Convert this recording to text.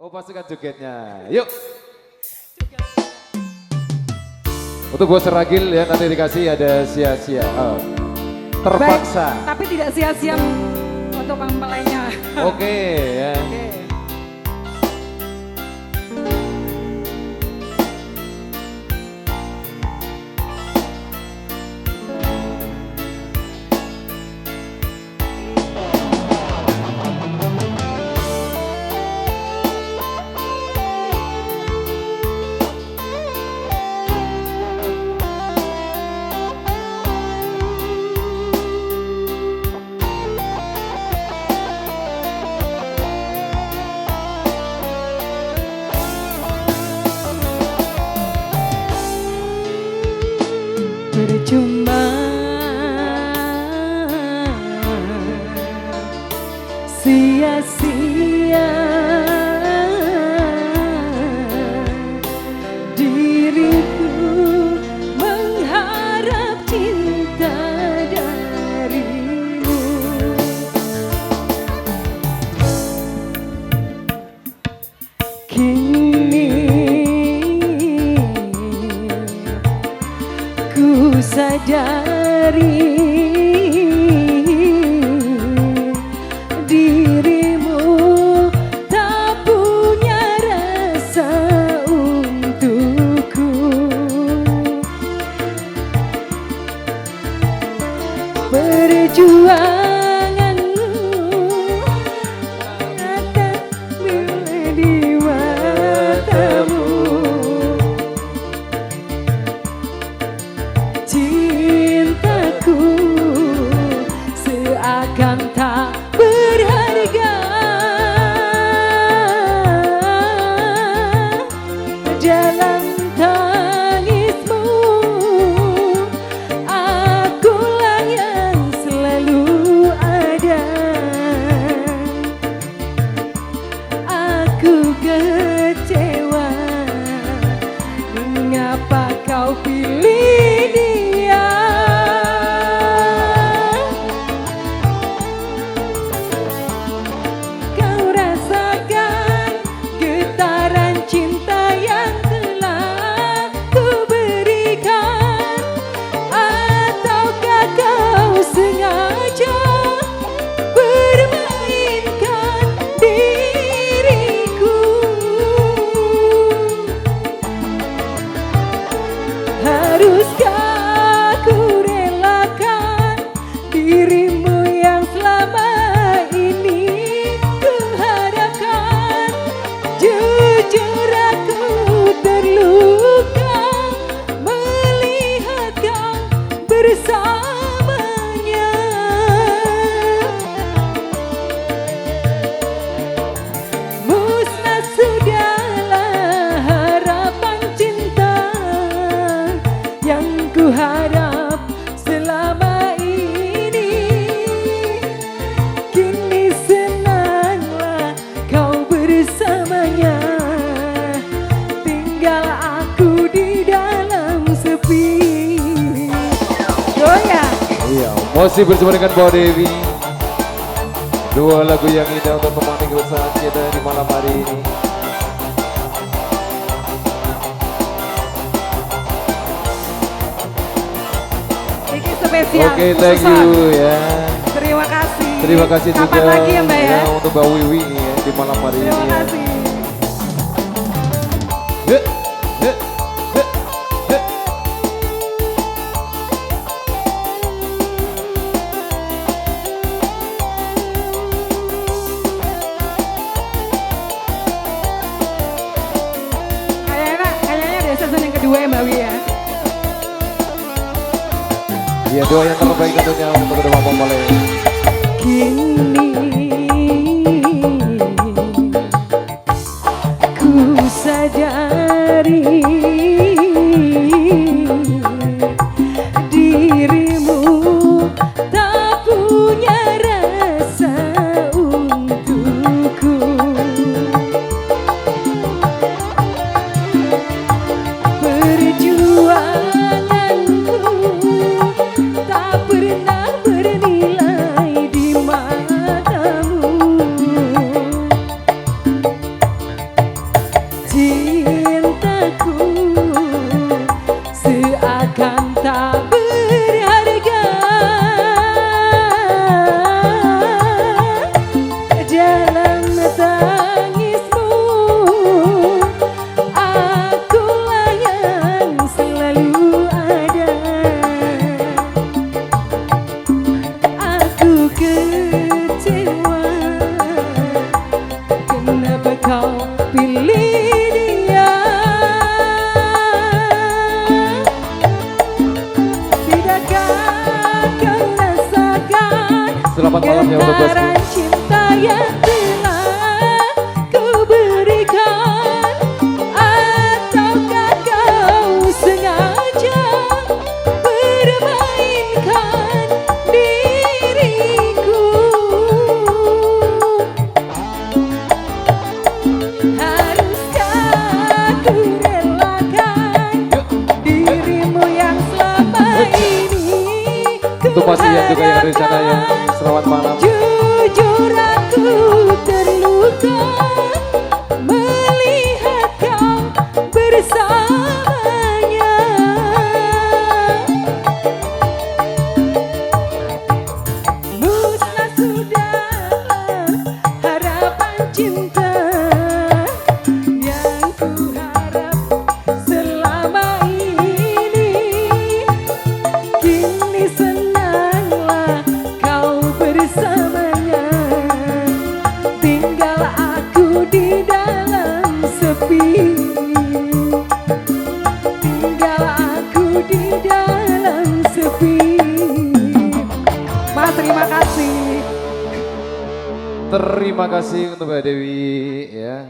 Oh pasukan jogetnya, yuk. Untuk bos Ragil ya nanti dikasih ada sia-sia. Oh. Terpaksa. Baik, tapi tidak sia-sia untuk mempelainya. Oke ya. Oke. Percuma sia-sia diriku mengharap cinta darimu. Kini ku sadari dirimu tak punya rasa untukku. Perjuanganmu akan di matamu. Cintaku seakan tak berharga dalam tangismu. Akulah yang selalu ada. Aku kecewa, mengapa kau pilih dia? Kau rasakan getaran cinta yang telah ku berikan, ataukah kau sengaja bermainkan diriku? Haruskah ku relakan dirimu yang selama ini ku harapkan? Jujur aku terluka melihat kau bersamanya. Musnah sudahlah harapan cinta yang ku harap selama ini. Kini senanglah kau bersamanya, tinggal aku di dalam sepi. Goyang. Iya, masih bersama dengan Mbak Dewi. Dua lagu yang indah untuk menemani kebersamaan kita di malam hari ini. Ini spesial. Oke, thank khususan. you ya. Terima kasih. Terima kasih Kapan juga lagi ya Mbak ya? untuk Mbak Wiwi ya, di malam hari Terima ini. Ya. kasih. Heh, heh, heh, heh. Kayaknya ada season yang kedua ya Mbak Wi ya. Ya doa yang terbaik tentunya untuk kedua mempelai. Kini ku sadari dirimu tak punya rasa untukku. Perjuanganmu tak pernah bernilai di matamu. kau pilih dia. Tidakkah kau rasakan Selamat malam ya untuk bosku. getaran cinta yang telah ku berikan? Ataukah kau sengaja permainkan diriku? Haruskah ku relakan dirimu yang selama ini ku Untuk masih yang juga yang ada di sana ya, harapkan? selamat malam. Jujur aku terluka melihat kau bersamanya. Musnah sudahlah harapan cinta yang ku harap selama ini. Kini senanglah kau bersamanya. Tinggal aku di dalam sepi. Tinggal aku di dalam sepi. Ma, terima kasih. Terima kasih untuk Mbak Dewi ya.